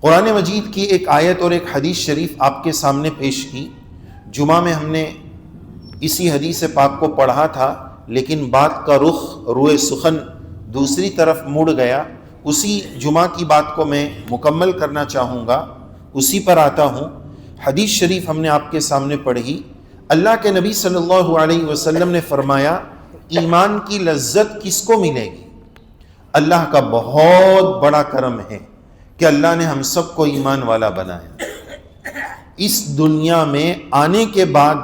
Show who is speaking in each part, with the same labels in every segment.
Speaker 1: قرآن مجید کی ایک آیت اور ایک حدیث شریف آپ کے سامنے پیش کی۔ جمعہ میں ہم نے اسی حدیث پاک کو پڑھا تھا، لیکن بات کا رخ روئے سخن دوسری طرف مڑ گیا۔ اسی جمعہ کی بات کو میں مکمل کرنا چاہوں گا، اسی پر آتا ہوں۔ حدیث شریف ہم نے آپ کے سامنے پڑھی۔ اللہ کے نبی صلی اللہ علیہ وسلم نے فرمایا، ایمان کی لذت کس کو ملے گی؟ اللہ کا بہت بڑا کرم ہے کہ اللہ نے ہم سب کو ایمان والا بنایا۔ اس دنیا میں آنے کے بعد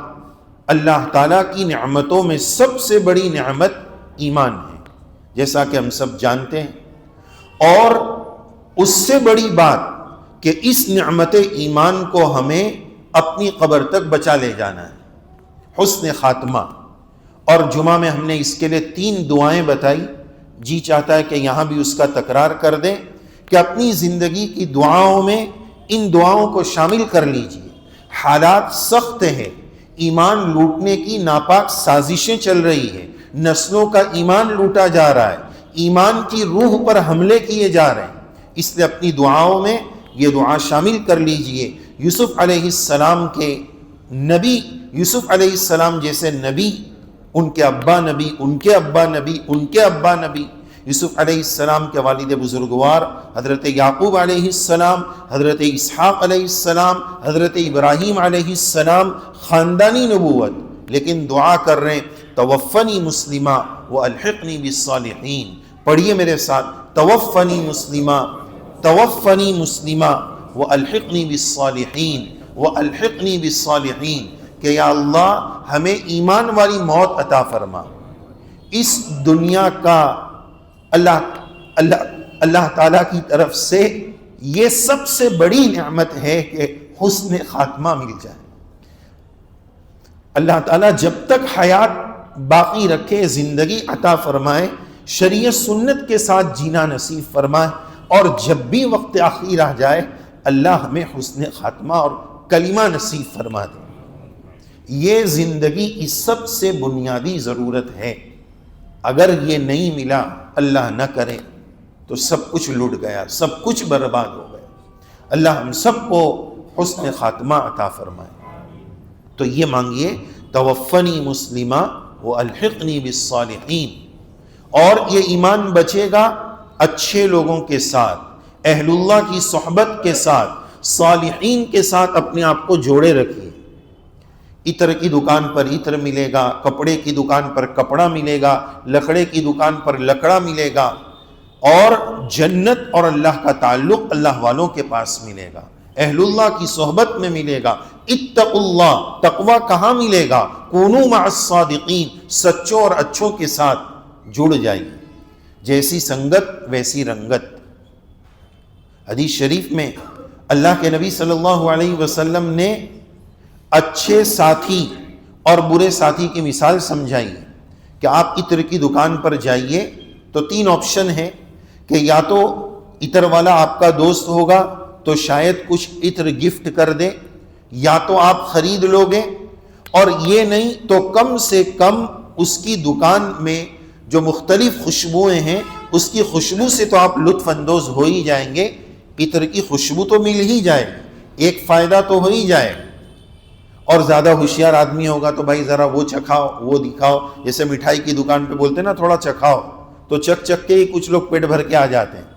Speaker 1: اللہ تعالیٰ کی نعمتوں میں سب سے بڑی نعمت ایمان ہے، جیسا کہ ہم سب جانتے ہیں۔ اور اس سے بڑی بات کہ اس نعمت ایمان کو ہمیں اپنی قبر تک بچا لے جانا ہے، حسن خاتمہ۔ اور جمعہ میں ہم نے اس کے لیے 3 دعائیں بتائی۔ جی چاہتا ہے کہ یہاں بھی اس کا تکرار کر دیں کہ اپنی زندگی کی دعاؤں میں ان دعاؤں کو شامل کر لیجئے۔ حالات سخت ہیں، ایمان لوٹنے کی ناپاک سازشیں چل رہی ہیں، نسلوں کا ایمان لوٹا جا رہا ہے، ایمان کی روح پر حملے کیے جا رہے ہیں۔ اس لیے اپنی دعاؤں میں یہ دعا شامل کر لیجئے۔ یوسف علیہ السلام کے نبی، یوسف علیہ السلام جیسے نبی، ان کے ابا نبی، ان کے ابا نبی، ان کے ابا نبی، یوسف علیہ السلام کے والد بزرگوار حضرت یعقوب علیہ السلام، حضرت اسحاق علیہ السلام، حضرت ابراہیم علیہ السلام، خاندانی نبوت۔ لیکن دعا کر رہے ہیں، توفنی مسلمہ والحقنی بالصالحین۔ پڑھیے میرے ساتھ، توفنی مسلمہ، توفنی مسلمہ والحقنی بالصالحین، والحقنی بالصالحین، کہ یا اللہ ہمیں ایمان والی موت عطا فرما۔ اس دنیا کا اللہ تعالیٰ کی طرف سے یہ سب سے بڑی نعمت ہے کہ حسن خاتمہ مل جائے۔ اللہ تعالیٰ جب تک حیات باقی رکھے، زندگی عطا فرمائے، شریعت سنت کے ساتھ جینا نصیب فرمائے، اور جب بھی وقت آخر آ جائے اللہ ہمیں حسن خاتمہ اور کلمہ نصیب فرما دے۔ یہ زندگی کی سب سے بنیادی ضرورت ہے۔ اگر یہ نہیں ملا، اللہ نہ کرے، تو سب کچھ لٹ گیا، سب کچھ برباد ہو گیا۔ اللہ ہم سب کو حسن خاتمہ عطا فرمائے۔ تو یہ مانگیے، توفنی مسلمہ والحقنی بالصالحین۔ اور یہ ایمان بچے گا اچھے لوگوں کے ساتھ، اہل اللہ کی صحبت کے ساتھ، صالحین کے ساتھ اپنے آپ کو جوڑے رکھیے۔ عطر کی دکان پر عطر ملے گا، کپڑے کی دکان پر کپڑا ملے گا، لکڑے کی دکان پر لکڑا ملے گا، اور جنت اور اللہ کا تعلق اللہ والوں کے پاس ملے گا، اہل اللہ کی صحبت میں ملے گا۔ اتقوا اللہ، تقوی کہاں ملے گا؟ کونوا مع الصادقین، سچوں اور اچھوں کے ساتھ جڑ جائیے۔ جیسی سنگت ویسی رنگت۔ حدیث شریف میں اللہ کے نبی صلی اللہ علیہ وسلم نے اچھے ساتھی اور برے ساتھی کی مثال سمجھائی کہ آپ عطر کی دکان پر جائیے تو 3 آپشن ہیں کہ یا تو عطر والا آپ کا دوست ہوگا تو شاید کچھ عطر گفٹ کر دے، یا تو آپ خرید لوگے، اور یہ نہیں تو کم سے کم اس کی دکان میں جو مختلف خوشبوئیں ہیں اس کی خوشبو سے تو آپ لطف اندوز ہو ہی جائیں گے۔ عطر کی خوشبو تو مل ہی جائے گی، ایک فائدہ تو ہو ہی جائے گا۔ اور زیادہ ہوشیار آدمی ہوگا تو بھائی ذرا وہ چکھاؤ، وہ دکھاؤ، جیسے مٹھائی کی دکان پہ بولتے ہیں نا تھوڑا چکھاؤ، تو چک کے ہی کچھ لوگ پیٹ بھر کے آ جاتے ہیں۔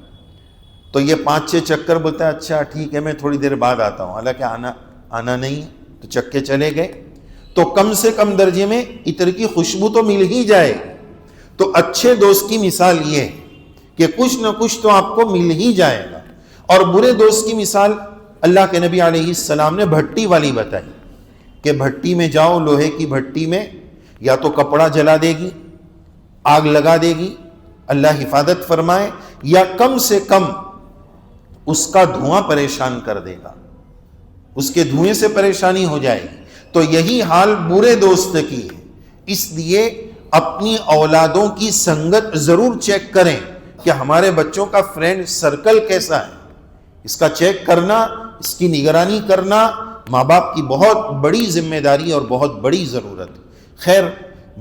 Speaker 1: تو یہ 5-6 چکر بولتا ہے اچھا ٹھیک ہے میں تھوڑی دیر بعد آتا ہوں، حالانکہ آنا نہیں ہے، تو چک کے چلے گئے۔ تو کم سے کم درجے میں عطر کی خوشبو تو مل ہی جائے۔ تو اچھے دوست کی مثال یہ ہے کہ کچھ نہ کچھ تو آپ کو مل ہی جائے گا۔ اور برے دوست کی مثال اللہ کے نبی علیہ السلام نے بھٹی والی بتائی کہ بھٹی میں جاؤ، لوہے کی بھٹی میں یا تو کپڑا جلا دے گی، آگ لگا دے گی، اللہ حفاظت فرمائے، یا کم سے کم اس کا دھواں پریشان کر دے گا، اس کے دھوئیں سے پریشانی ہو جائے گی۔ تو یہی حال برے دوست کی ہے۔ اس لیے اپنی اولادوں کی سنگت ضرور چیک کریں کہ ہمارے بچوں کا فرینڈ سرکل کیسا ہے۔ اس کا چیک کرنا، اس کی نگرانی کرنا ماں باپ کی بہت بڑی ذمہ داری اور بہت بڑی ضرورت۔ خیر،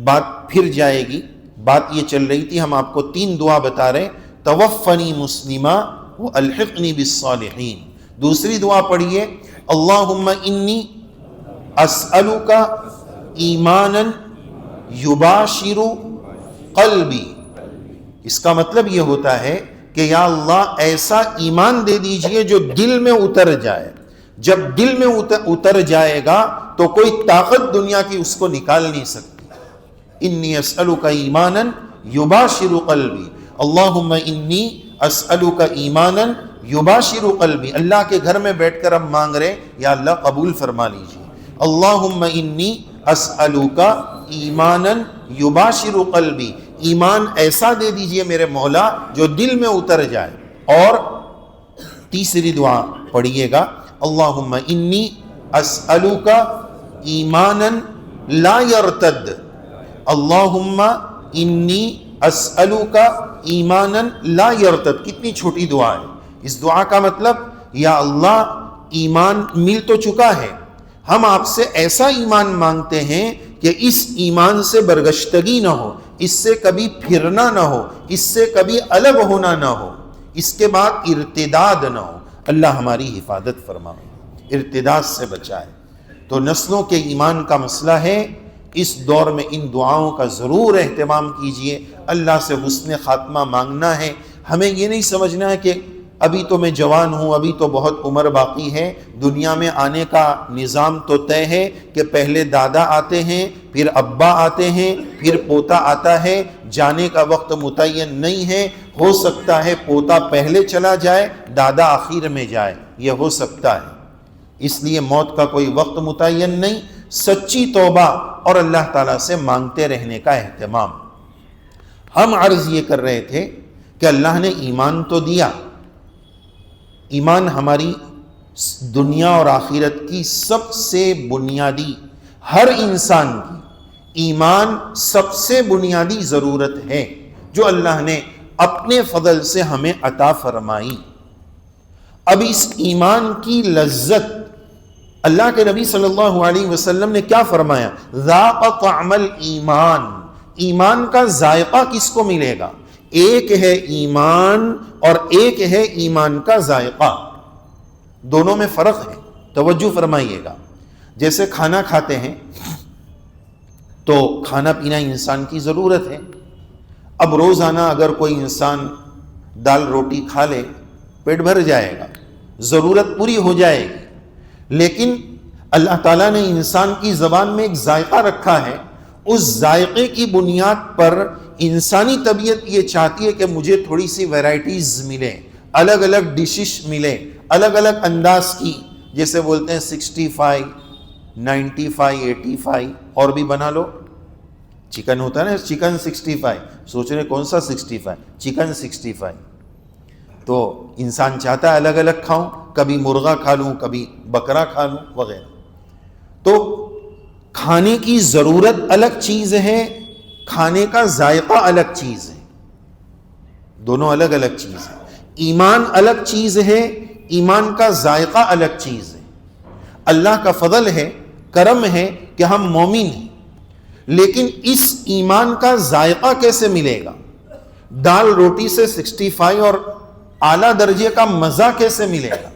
Speaker 1: بات پھر جائے گی۔ بات یہ چل رہی تھی، ہم آپ کو 3 دعا بتا رہے ہیں، توفنی مسلمہ والحقنی بالصالحین۔ دوسری دعا پڑھیے اللہم انی اسألک ایمانا یباشر قلبی. اس کا مطلب یہ ہوتا ہے کہ یا اللہ ایسا ایمان دے دیجئے جو دل میں اتر جائے. جب دل میں اتر جائے گا تو کوئی طاقت دنیا کی اس کو نکال نہیں سکتی. انی اسألک ایمانا یباشر قلبی. اللہم انی اسألک ایمانا یباشر قلبی. اللہ کے گھر میں بیٹھ کر ہم مانگ رہے یا اللہ قبول فرما لیجیے. اللہم انی اسألک ایمانا یباشر قلبی. ایمان ایسا دے دیجئے میرے مولا جو دل میں اتر جائے. اور تیسری دعا پڑھیے گا اللہم انی اسألک ایمانا لا یرتد. اللہم انی اسألک ایمانا لا یرتد. کتنی چھوٹی دعا ہے. اس دعا کا مطلب یا اللہ ایمان مل تو چکا ہے, ہم آپ سے ایسا ایمان مانگتے ہیں کہ اس ایمان سے برگشتگی نہ ہو, اس سے کبھی پھرنا نہ ہو, اس سے کبھی الگ ہونا نہ ہو, اس کے بعد ارتداد نہ ہو. اللہ ہماری حفاظت فرمائے, ارتداد سے بچائے. تو نسلوں کے ایمان کا مسئلہ ہے. اس دور میں ان دعاؤں کا ضرور اہتمام کیجئے. اللہ سے حسن خاتمہ مانگنا ہے. ہمیں یہ نہیں سمجھنا ہے کہ ابھی تو میں جوان ہوں, ابھی تو بہت عمر باقی ہے. دنیا میں آنے کا نظام تو طے ہے کہ پہلے دادا آتے ہیں, پھر ابا آتے ہیں, پھر پوتا آتا ہے. جانے کا وقت متعین نہیں ہے. ہو سکتا ہے پوتا پہلے چلا جائے, دادا آخر میں جائے, یہ ہو سکتا ہے. اس لیے موت کا کوئی وقت متعین نہیں. سچی توبہ اور اللہ تعالیٰ سے مانگتے رہنے کا اہتمام. ہم عرض یہ کر رہے تھے کہ اللہ نے ایمان تو دیا. ایمان ہماری دنیا اور آخرت کی سب سے بنیادی, ہر انسان کی ایمان سب سے بنیادی ضرورت ہے جو اللہ نے اپنے فضل سے ہمیں عطا فرمائی. اب اس ایمان کی لذت اللہ کے نبی صلی اللہ علیہ وسلم نے کیا فرمایا؟ ذاق طعم الایمان. ایمان کا ذائقہ کس کو ملے گا؟ ایک ہے ایمان اور ایک ہے ایمان کا ذائقہ. دونوں میں فرق ہے, توجہ فرمائیے گا. جیسے کھانا کھاتے ہیں تو کھانا پینا انسان کی ضرورت ہے. اب روزانہ اگر کوئی انسان دال روٹی کھا لے پیٹ بھر جائے گا, ضرورت پوری ہو جائے گی. لیکن اللہ تعالیٰ نے انسان کی زبان میں ایک ذائقہ رکھا ہے. اس ذائقے کی بنیاد پر انسانی طبیعت یہ چاہتی ہے کہ مجھے تھوڑی سی ویرائٹیز ملے, الگ الگ ڈشز ملے, الگ الگ انداز کی. جیسے بولتے ہیں 65, 95, 85 اور بھی بنا لو. چکن ہوتا ہے نا, چکن 65, سوچ رہے کون سا 65, چکن 65. تو انسان چاہتا ہے الگ الگ کھاؤں, کبھی مرغا کھا لوں, کبھی بکرا کھا لوں وغیرہ. تو کھانے کی ضرورت الگ چیز ہے, کھانے کا ذائقہ الگ چیز ہے. دونوں الگ الگ چیز ہے. ایمان الگ چیز ہے, ایمان کا ذائقہ الگ چیز ہے. اللہ کا فضل ہے, کرم ہے کہ ہم مومن ہیں. لیکن اس ایمان کا ذائقہ کیسے ملے گا؟ دال روٹی سے 65 اور اعلیٰ درجے کا مزہ کیسے ملے گا؟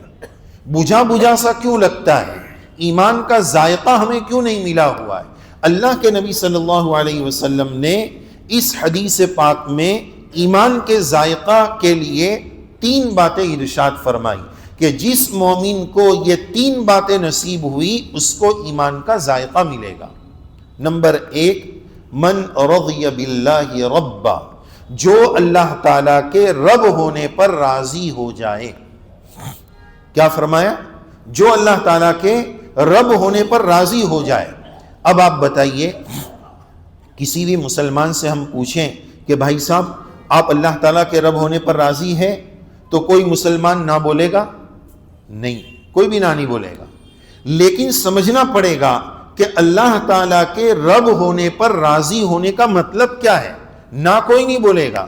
Speaker 1: بجھا بجھا سا کیوں لگتا ہے؟ ایمان کا ذائقہ ہمیں کیوں نہیں ملا ہوا ہے؟ اللہ کے نبی صلی اللہ علیہ وسلم نے اس حدیث پاک میں ایمان کے ذائقہ کے لیے 3 باتیں ارشاد فرمائی کہ جس مومن کو یہ 3 باتیں نصیب ہوئی اس کو ایمان کا ذائقہ ملے گا. نمبر 1, من رضی باللہ ربا, جو اللہ تعالیٰ کے رب ہونے پر راضی ہو جائے. کیا فرمایا؟ جو اللہ تعالیٰ کے رب ہونے پر راضی ہو جائے. اب آپ بتائیے, کسی بھی مسلمان سے ہم پوچھیں کہ بھائی صاحب آپ اللہ تعالیٰ کے رب ہونے پر راضی ہے, تو کوئی مسلمان نہ بولے گا؟ نہیں, کوئی بھی نہ نہیں بولے گا. لیکن سمجھنا پڑے گا کہ اللہ تعالیٰ کے رب ہونے پر راضی ہونے کا مطلب کیا ہے. نہ کوئی نہیں بولے گا,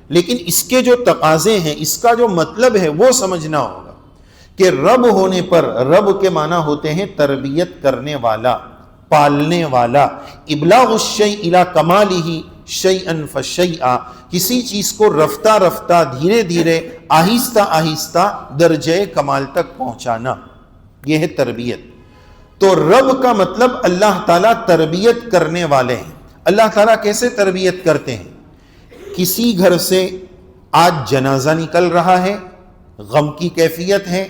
Speaker 1: لیکن اس کے جو تقاضے ہیں, اس کا جو مطلب ہے وہ سمجھنا ہوگا کہ رب ہونے پر, رب کے معنی ہوتے ہیں تربیت کرنے والا, پالنے والا. ابلاغ الشیء الی کمالہ شیئا فشیئا, کسی چیز کو رفتہ رفتہ دھیرے دھیرے آہستہ آہستہ درجے کمال تک پہنچانا، یہ ہے تربیت۔ تو رب کا مطلب اللہ تعالیٰ تربیت کرنے والے ہیں۔ اللہ تعالیٰ کیسے تربیت کرتے ہیں؟ کسی گھر سے آج جنازہ نکل رہا ہے، غم کی کیفیت ہے،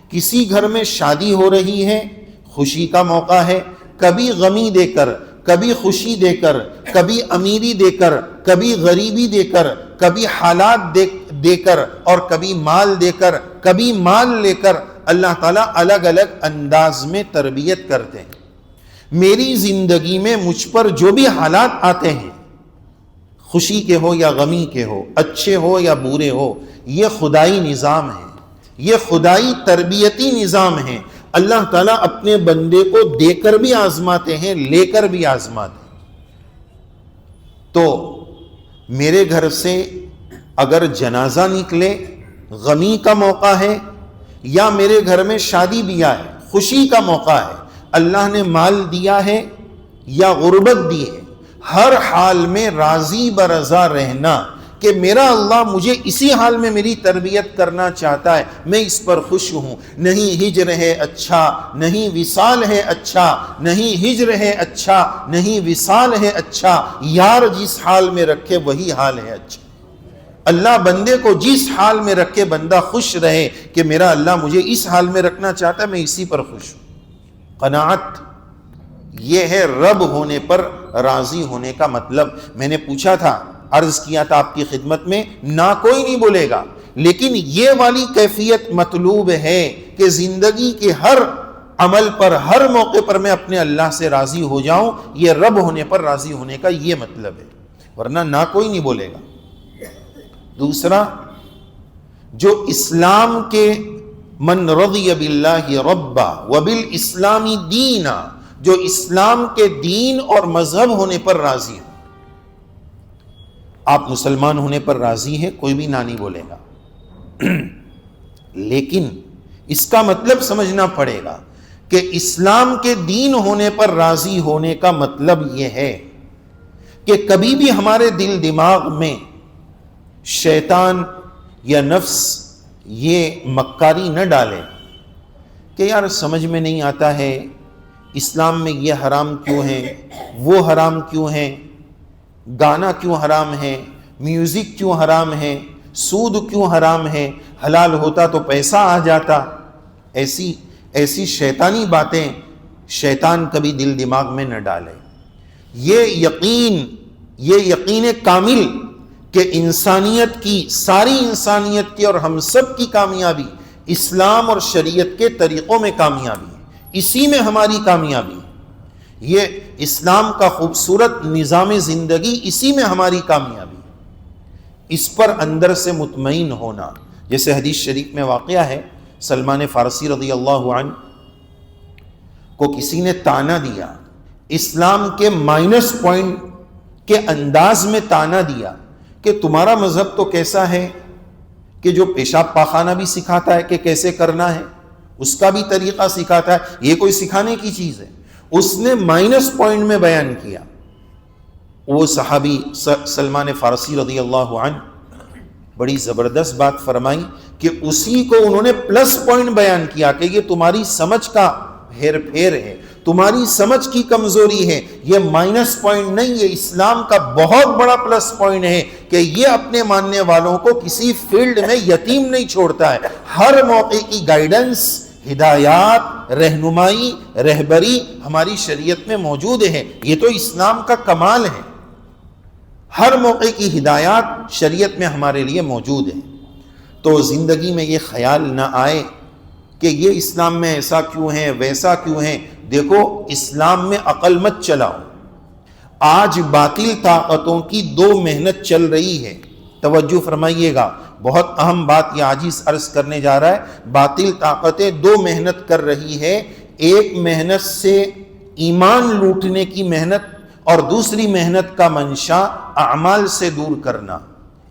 Speaker 1: کسی گھر میں شادی ہو رہی ہے، خوشی کا موقع ہے، کبھی غمی دے کر، کبھی خوشی دے کر، کبھی امیری دے کر، کبھی غریبی دے کر، کبھی حالات دے کر، اور کبھی مال دے کر، کبھی مال لے کر، اللہ تعالیٰ الگ الگ انداز میں تربیت کرتے ہیں۔ میری زندگی میں مجھ پر جو بھی حالات آتے ہیں، خوشی کے ہو یا غمی کے ہو، اچھے ہو یا برے ہو، یہ خدائی نظام ہے، یہ خدائی تربیتی نظام ہے۔ اللہ تعالیٰ اپنے بندے کو دے کر بھی آزماتے ہیں، لے کر بھی آزماتے ہیں۔ تو میرے گھر سے اگر جنازہ نکلے، غمی کا موقع ہے، یا میرے گھر میں شادی بیاہ ہے، خوشی کا موقع ہے، اللہ نے مال دیا ہے یا غربت دی ہے، ہر حال میں راضی برضا رہنا کہ میرا اللہ مجھے اسی حال میں میری تربیت کرنا چاہتا ہے، میں اس پر خوش ہوں۔ نہیں ہجر ہے اچھا، نہیں وصال ہے اچھا، نہیں ہجر ہے اچھا، نہیں وصال ہے اچھا، یار جس حال میں رکھے وہی حال ہے اچھا۔ اللہ بندے کو جس حال میں رکھے بندہ خوش رہے کہ میرا اللہ مجھے اس حال میں رکھنا چاہتا ہے، میں اسی پر خوش ہوں۔ قناعت، یہ ہے رب ہونے پر راضی ہونے کا مطلب۔ میں نے پوچھا تھا، عرض کیا تھا آپ کی خدمت میں، نہ کوئی نہیں بولے گا، لیکن یہ والی کیفیت مطلوب ہے کہ زندگی کے ہر عمل پر، ہر موقع پر میں اپنے اللہ سے راضی ہو جاؤں۔ یہ رب ہونے پر راضی ہونے کا یہ مطلب ہے، ورنہ نہ کوئی نہیں بولے گا۔ دوسرا، جو اسلام کے من رضی باللہ ربا وبالاسلام دینا، جو اسلام کے دین اور مذہب ہونے پر راضی ہے۔ آپ مسلمان ہونے پر راضی ہیں، کوئی بھی نہ نہیں بولے گا، لیکن اس کا مطلب سمجھنا پڑے گا کہ اسلام کے دین ہونے پر راضی ہونے کا مطلب یہ ہے کہ کبھی بھی ہمارے دل دماغ میں شیطان یا نفس یہ مکاری نہ ڈالے کہ یار سمجھ میں نہیں آتا ہے اسلام میں یہ حرام کیوں ہے، وہ حرام کیوں ہے، گانا کیوں حرام ہے، میوزک کیوں حرام ہے، سود کیوں حرام ہے، حلال ہوتا تو پیسہ آ جاتا۔ ایسی شیطانی باتیں شیطان کبھی دل دماغ میں نہ ڈالے۔ یہ یقین کامل کہ انسانیت کی، ساری انسانیت کی اور ہم سب کی کامیابی اسلام اور شریعت کے طریقوں میں کامیابی ہے، اسی میں ہماری کامیابی ہے۔ یہ اسلام کا خوبصورت نظام زندگی، اسی میں ہماری کامیابی ہے۔ اس پر اندر سے مطمئن ہونا، جیسے حدیث شریف میں واقعہ ہے، سلمان فارسی رضی اللہ عنہ کو کسی نے تانا دیا، اسلام کے مائنس پوائنٹ کے انداز میں تانا دیا کہ تمہارا مذہب تو کیسا ہے کہ جو پیشاب پاخانہ بھی سکھاتا ہے کہ کیسے کرنا ہے، اس کا بھی طریقہ سکھاتا ہے، یہ کوئی سکھانے کی چیز ہے۔ اس نے مائنس پوائنٹ میں بیان کیا۔ وہ صحابی سلمان فارسی رضی اللہ عنہ بڑی زبردست بات فرمائی کہ اسی کو انہوں نے پلس پوائنٹ بیان کیا کہ یہ تمہاری سمجھ کا ہیر پھیر ہے، تمہاری سمجھ کی کمزوری ہے، یہ مائنس پوائنٹ نہیں، یہ اسلام کا بہت بڑا پلس پوائنٹ ہے کہ یہ اپنے ماننے والوں کو کسی فیلڈ میں یتیم نہیں چھوڑتا ہے، ہر موقع کی گائیڈنس، ہدایات، رہنمائی، رہبری ہماری شریعت میں موجود ہے۔ یہ تو اسلام کا کمال ہے، ہر موقع کی ہدایات شریعت میں ہمارے لیے موجود ہے۔ تو زندگی میں یہ خیال نہ آئے کہ یہ اسلام میں ایسا کیوں ہے، ویسا کیوں ہے۔ دیکھو، اسلام میں عقل مت چلاؤ۔ آج باطل طاقتوں کی دو محنت چل رہی ہے، توجہ فرمائیے گا، بہت اہم بات یہ عاجز عرض کرنے جا رہا ہے۔ باطل طاقتیں دو محنت کر رہی ہے، ایک محنت سے ایمان لوٹنے کی محنت، اور دوسری محنت کا منشا اعمال سے دور کرنا۔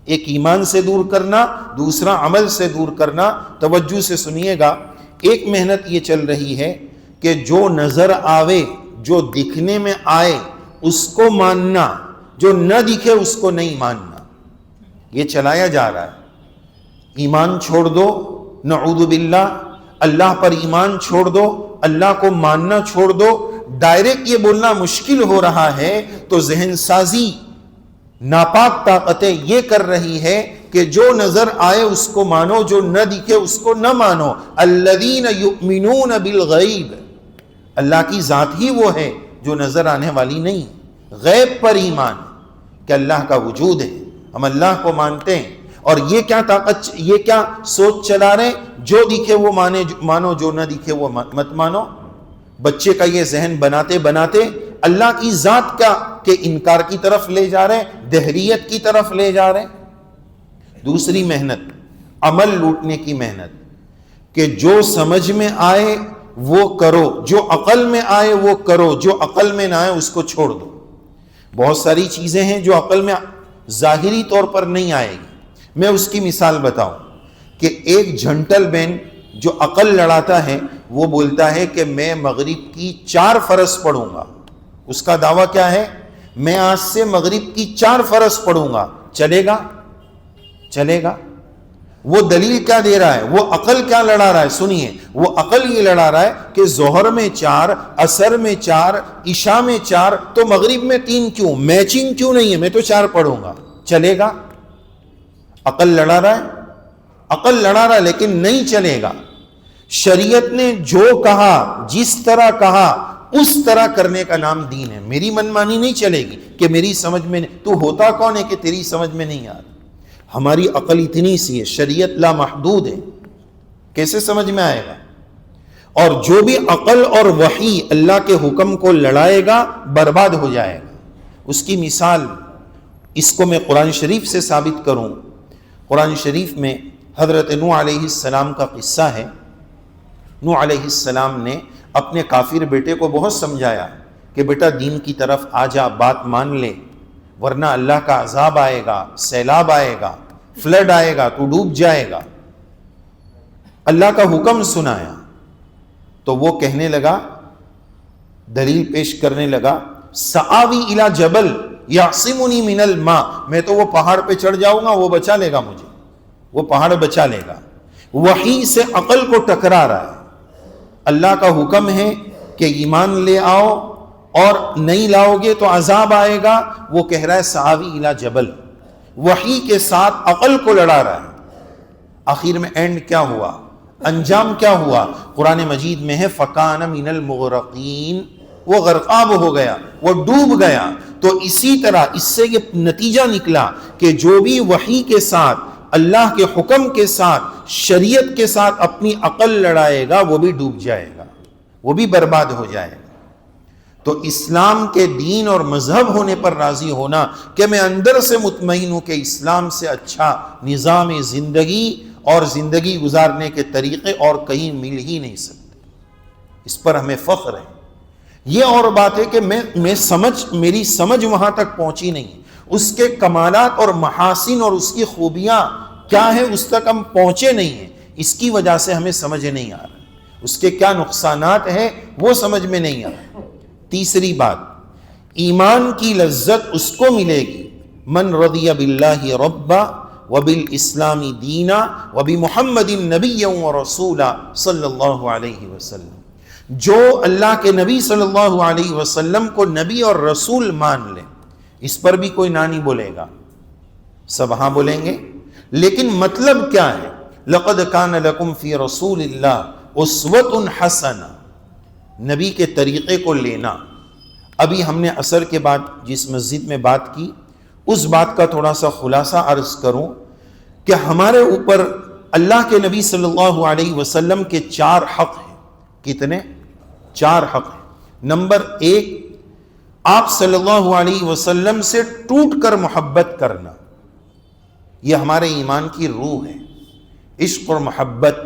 Speaker 1: ایک ایمان سے دور کرنا، دوسرا عمل سے دور کرنا۔ توجہ سے سنیے گا، ایک محنت یہ چل رہی ہے کہ جو نظر آوے، جو دکھنے میں آئے اس کو ماننا، جو نہ دکھے اس کو نہیں ماننا، یہ چلایا جا رہا ہے۔ ایمان چھوڑ دو، نعوذ باللہ، اللہ پر ایمان چھوڑ دو، اللہ کو ماننا چھوڑ دو، ڈائریکٹ یہ بولنا مشکل ہو رہا ہے تو ذہن سازی ناپاک طاقتیں یہ کر رہی ہے کہ جو نظر آئے اس کو مانو، جو نہ دکھے اس کو نہ مانو۔ الذین یؤمنون بالغیب، اللہ کی ذات ہی وہ ہے جو نظر آنے والی نہیں، غیب پر ایمان کہ اللہ کا وجود ہے، ہم اللہ کو مانتے ہیں۔ اور یہ کیا طاقت، یہ کیا سوچ چلا رہے ہیں، جو دکھے وہ مانو، جو نہ دکھے وہ مت مانو۔ بچے کا یہ ذہن بناتے بناتے اللہ کی ذات کا کہ انکار کی طرف لے جا رہے ہیں، دہریت کی طرف لے جا رہے ہیں۔ دوسری محنت، عمل لوٹنے کی محنت، کہ جو سمجھ میں آئے وہ کرو، جو عقل میں آئے وہ کرو، جو عقل میں نہ آئے اس کو چھوڑ دو۔ بہت ساری چیزیں ہیں جو عقل میں ظاہری طور پر نہیں آئے گی۔ میں اس کی مثال بتاؤں کہ ایک جھنٹل بین جو عقل لڑاتا ہے وہ بولتا ہے کہ میں مغرب کی 4 فرض پڑھوں گا، اس کا دعویٰ کیا ہے، میں آج سے مغرب کی 4 فرض پڑھوں گا، چلے گا؟ چلے گا؟ وہ دلیل کیا دے رہا ہے، وہ عقل کیا لڑا رہا ہے؟ سنیے، وہ عقل یہ لڑا رہا ہے کہ ظہر میں 4، عصر میں 4، عشاء میں 4، تو مغرب میں 3 کیوں؟ میچنگ کیوں نہیں ہے؟ میں تو 4 پڑھوں گا، چلے گا؟ عقل لڑا رہا ہے، عقل لڑا رہا ہے لیکن نہیں چلے گا۔ شریعت نے جو کہا، جس طرح کہا اس طرح کرنے کا نام دین ہے۔ میری منمانی نہیں چلے گی کہ میری سمجھ میں نہیں، تو ہوتا کون ہے کہ تیری سمجھ میں نہیں آ رہا؟ ہماری عقل اتنی سی ہے، شریعت لامحدود ہے، کیسے سمجھ میں آئے گا؟ اور جو بھی عقل اور وحی اللہ کے حکم کو لڑائے گا برباد ہو جائے گا۔ اس کی مثال، اس کو میں قرآن شریف سے ثابت کروں۔ قرآن شریف میں حضرت نوح علیہ السلام کا قصہ ہے۔ نوح علیہ السلام نے اپنے کافر بیٹے کو بہت سمجھایا کہ بیٹا دین کی طرف آ جا، بات مان لے، ورنہ اللہ کا عذاب آئے گا، سیلاب آئے گا، فلڈ آئے گا، تو ڈوب جائے گا۔ اللہ کا حکم سنایا تو وہ کہنے لگا، دلیل پیش کرنے لگا، سآوی الی جبل یعصمنی من الماء، میں تو وہ پہاڑ پہ چڑھ جاؤں گا، وہ بچا لے گا مجھے، وہ پہاڑ بچا لے گا۔ وحی سے عقل کو ٹکرا رہا ہے۔ اللہ کا حکم ہے کہ ایمان لے آؤ اور نہیں لاؤ گے تو عذاب آئے گا، وہ کہہ رہا ہے سآوی الی جبل، وحی کے ساتھ عقل کو لڑا رہا ہے۔ آخر میں اینڈ کیا ہوا، انجام کیا ہوا؟ قرآن مجید میں ہے فَكَانَ مِنَ الْمُغْرَقِينَ، وہ غرقاب ہو گیا، وہ ڈوب گیا۔ تو اسی طرح اس سے یہ نتیجہ نکلا کہ جو بھی وحی کے ساتھ، اللہ کے حکم کے ساتھ، شریعت کے ساتھ اپنی عقل لڑائے گا وہ بھی ڈوب جائے گا، وہ بھی برباد ہو جائے گا۔ تو اسلام کے دین اور مذہب ہونے پر راضی ہونا کہ میں اندر سے مطمئن ہوں کہ اسلام سے اچھا نظام زندگی اور زندگی گزارنے کے طریقے اور کہیں مل ہی نہیں سکتے، اس پر ہمیں فخر ہے۔ یہ اور بات ہے کہ میری سمجھ وہاں تک پہنچی نہیں، اس کے کمالات اور محاسن اور اس کی خوبیاں کیا ہے اس تک ہم پہنچے نہیں ہیں، اس کی وجہ سے ہمیں سمجھ نہیں آ رہا، اس کے کیا نقصانات ہیں وہ سمجھ میں نہیں آ رہا۔ تیسری بات، ایمان کی لذت اس کو ملے گی من رضی باللہ ربا وبالاسلام دینا وبمحمد نبی ورسولا صلی اللہ علیہ وسلم، جو اللہ کے نبی صلی اللہ علیہ وسلم کو نبی اور رسول مان لے، اس پر بھی کوئی نہ نہیں بولے گا، سب ہاں بولیں گے، لیکن مطلب کیا ہے؟ لقد کان لکم فی رسول اللہ اسوۃ حسنہ، نبی کے طریقے کو لینا۔ ابھی ہم نے عصر کے بعد جس مسجد میں بات کی، اس بات کا تھوڑا سا خلاصہ عرض کروں کہ ہمارے اوپر اللہ کے نبی صلی اللہ علیہ وسلم کے 4 حق ہیں۔ کتنے؟ 4 حق ہیں۔ نمبر 1، آپ صلی اللہ علیہ وسلم سے ٹوٹ کر محبت کرنا، یہ ہمارے ایمان کی روح ہے، عشق اور محبت۔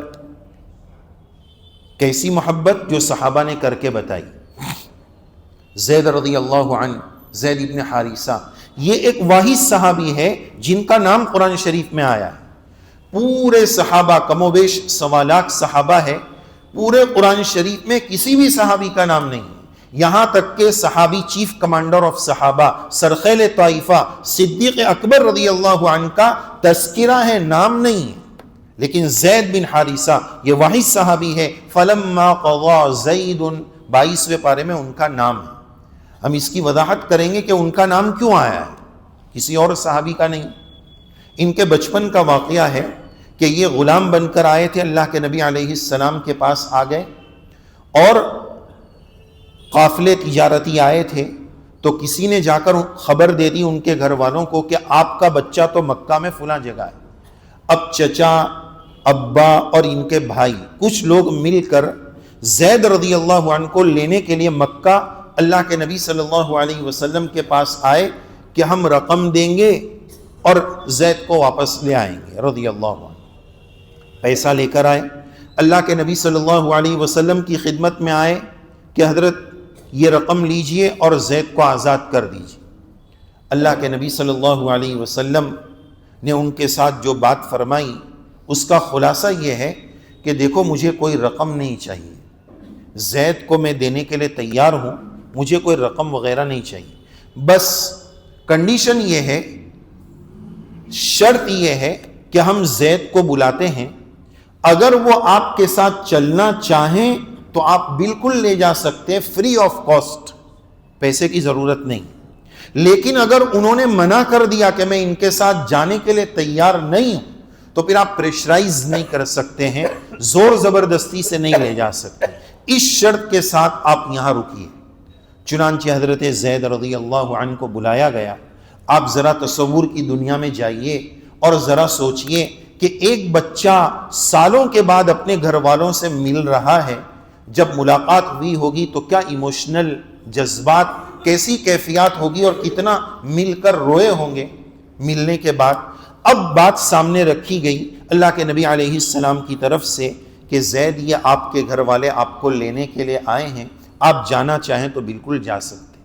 Speaker 1: کیسی محبت؟ جو صحابہ نے کر کے بتائی۔ زید رضی اللہ عنہ، زید ابن حارثہ، یہ ایک واحد صحابی ہے جن کا نام قرآن شریف میں آیا ہے۔ پورے صحابہ، کم و بیش 1.25 لاکھ صحابہ ہے، پورے قرآن شریف میں کسی بھی صحابی کا نام نہیں ہے، یہاں تک کہ صحابی چیف کمانڈر آف صحابہ سرخیل طائفہ صدیق اکبر رضی اللہ عنہ کا تذکرہ ہے، نام نہیں ہے۔ لیکن زید بن حارثہ یہ واحد صحابی ہے، فلما قضا زید، 22ویں پارے میں ان کا نام ہے۔ ہم اس کی وضاحت کریں گے کہ ان کا نام کیوں آیا ہے، کسی اور صحابی کا نہیں۔ ان کے بچپن کا واقعہ ہے کہ یہ غلام بن کر آئے تھے، اللہ کے نبی علیہ السلام کے پاس آ گئے، اور قافلے تجارتی آئے تھے، تو کسی نے جا کر خبر دے دی ان کے گھر والوں کو کہ آپ کا بچہ تو مکہ میں فلاں جگہ ہے۔ اب چچا، ابا اور ان کے بھائی کچھ لوگ مل کر زید رضی اللہ عنہ کو لینے کے لیے مکہ اللہ کے نبی صلی اللہ علیہ وسلم کے پاس آئے کہ ہم رقم دیں گے اور زید کو واپس لے آئیں گے رضی اللہ عنہ۔ پیسہ لے کر آئے، اللہ کے نبی صلی اللہ علیہ وسلم کی خدمت میں آئے کہ حضرت یہ رقم لیجئے اور زید کو آزاد کر دیجئے۔ اللہ کے نبی صلی اللہ علیہ وسلم نے ان کے ساتھ جو بات فرمائی اس کا خلاصہ یہ ہے کہ دیکھو مجھے کوئی رقم نہیں چاہیے، زید کو میں دینے کے لیے تیار ہوں، مجھے کوئی رقم وغیرہ نہیں چاہیے، بس کنڈیشن یہ ہے، شرط یہ ہے کہ ہم زید کو بلاتے ہیں، اگر وہ آپ کے ساتھ چلنا چاہیں تو آپ بالکل لے جا سکتے ہیں، فری آف کاسٹ، پیسے کی ضرورت نہیں، لیکن اگر انہوں نے منع کر دیا کہ میں ان کے ساتھ جانے کے لیے تیار نہیں ہوں تو پھر آپ پریشرائز نہیں کر سکتے ہیں، زور زبردستی سے نہیں لے جا سکتے، اس شرط کے ساتھ آپ یہاں رکیے۔ چنانچہ حضرت زید رضی اللہ عنہ کو بلایا گیا۔ آپ ذرا تصور کی دنیا میں جائیے اور ذرا سوچئے کہ ایک بچہ سالوں کے بعد اپنے گھر والوں سے مل رہا ہے، جب ملاقات ہوئی ہوگی تو کیا ایموشنل جذبات، کیسی کیفیات ہوگی اور کتنا مل کر روئے ہوں گے ملنے کے بعد۔ اب بات سامنے رکھی گئی اللہ کے نبی علیہ السلام کی طرف سے کہ زید یہ آپ کے گھر والے آپ کو لینے کے لیے آئے ہیں، آپ جانا چاہیں تو بالکل جا سکتے۔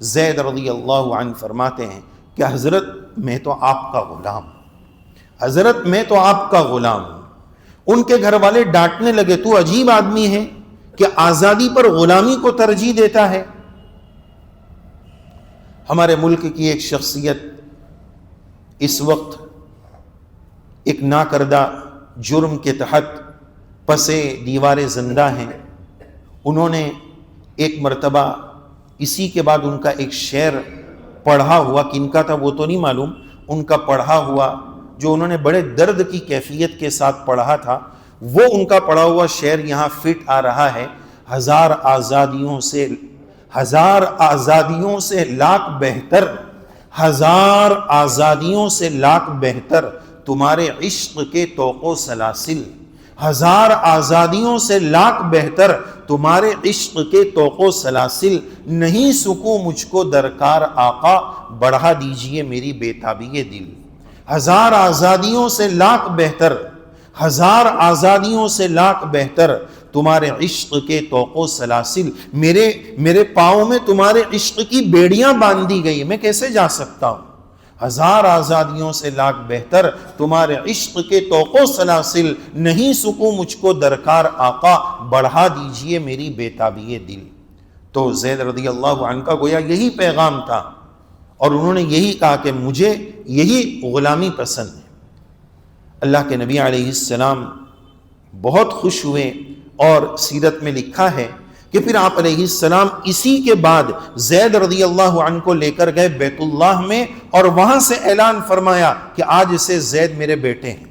Speaker 1: زید رضی اللہ عنہ فرماتے ہیں کہ حضرت میں تو آپ کا غلام ہوں، حضرت میں تو آپ کا غلام ہوں۔ ان کے گھر والے ڈانٹنے لگے، تو عجیب آدمی ہے کہ آزادی پر غلامی کو ترجیح دیتا ہے۔ ہمارے ملک کی ایک شخصیت اس وقت ایک ناکردہ جرم کے تحت پسے دیوار زندہ ہیں۔ انہوں نے ایک مرتبہ اسی کے بعد ان کا ایک شعر پڑھا ہوا، کن کا تھا وہ تو نہیں معلوم، ان کا پڑھا ہوا جو انہوں نے بڑے درد کی کیفیت کے ساتھ پڑھا تھا، وہ ان کا پڑھا ہوا شعر یہاں فٹ آ رہا ہے۔ ہزار آزادیوں سے لاکھ بہتر، ہزار آزادیوں سے لاکھ بہتر تمہارے عشق کے طوق و سلاسل، ہزار آزادیوں سے لاکھ بہتر تمہارے عشق کے طوق و سلاسل، نہیں سکوں مجھ کو درکار آقا، بڑھا دیجئے میری بیتابی دل۔ ہزار آزادیوں سے لاکھ بہتر، ہزار آزادیوں سے لاکھ بہتر تمہارے عشق کے طوق و سلاسل، میرے پاؤں میں تمہارے عشق کی بیڑیاں باندھی گئی، میں کیسے جا سکتا ہوں؟ ہزار آزادیوں سے لاکھ بہتر تمہارے عشق کے طوق و سلاسل، نہیں سکوں مجھ کو درکار آقا، بڑھا دیجئے میری بیتابی دل۔ تو زید رضی اللہ عنہ کا گویا یہی پیغام تھا، اور انہوں نے یہی کہا کہ مجھے یہی غلامی پسند ہے۔ اللہ کے نبی علیہ السلام بہت خوش ہوئے، اور سیرت میں لکھا ہے کہ پھر آپ علیہ السلام اسی کے بعد زید رضی اللہ عنہ کو لے کر گئے بیت اللہ میں، اور وہاں سے اعلان فرمایا کہ آج سے زید میرے بیٹے ہیں،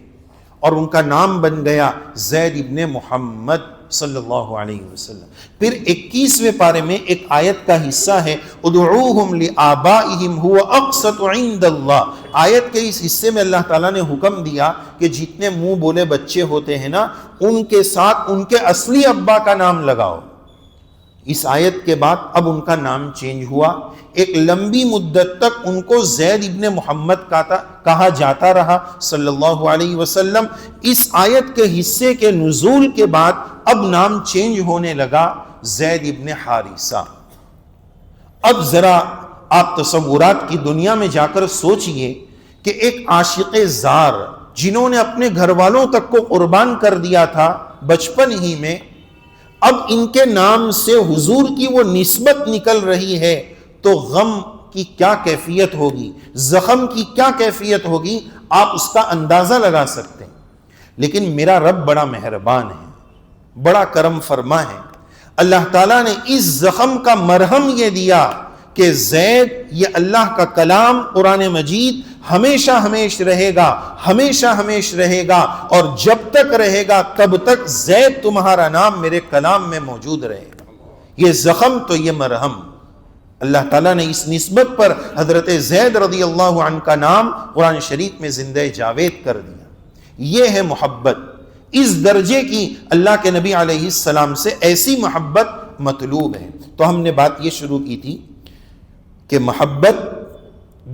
Speaker 1: اور ان کا نام بن گیا زید ابن محمد صلی اللہ علیہ وسلم۔ پھر 21ویں پارے میں ایک آیت کا حصہ ہے، ادعوہم لآبائہم هو اقسط عند اللہ۔ آیت کے اس حصے میں اللہ تعالیٰ نے حکم دیا کہ جتنے منہ بولے بچے ہوتے ہیں نا، ان کے ساتھ ان کے اصلی ابا کا نام لگاؤ۔ اس آیت کے بعد اب ان کا نام چینج ہوا، ایک لمبی مدت تک ان کو زید ابن محمد کہا جاتا رہا صلی اللہ علیہ وسلم۔ اس آیت کے حصے کے نزول کے بعد اب نام چینج ہونے لگا زید ابن حارثہ۔ اب ذرا آپ تصورات کی دنیا میں جا کر سوچئے کہ ایک عاشق زار جنہوں نے اپنے گھر والوں تک کو قربان کر دیا تھا بچپن ہی میں، اب ان کے نام سے حضور کی وہ نسبت نکل رہی ہے تو غم کی کیا کیفیت ہوگی، زخم کی کیا کیفیت ہوگی، آپ اس کا اندازہ لگا سکتے ہیں۔ لیکن میرا رب بڑا مہربان ہے، بڑا کرم فرما ہے. اللہ تعالیٰ نے اس زخم کا مرہم یہ دیا کہ زید یہ اللہ کا کلام قرآن مجید ہمیشہ ہمیشہ رہے گا، ہمیشہ ہمیشہ رہے گا، اور جب تک رہے گا تب تک زید تمہارا نام میرے کلام میں موجود رہے گا. یہ زخم تو یہ مرہم. اللہ تعالیٰ نے اس نسبت پر حضرت زید رضی اللہ عنہ کا نام قرآن شریف میں زندہ جاوید کر دیا. یہ ہے محبت. اس درجے کی اللہ کے نبی علیہ السلام سے ایسی محبت مطلوب ہے. تو ہم نے بات یہ شروع کی تھی کہ محبت،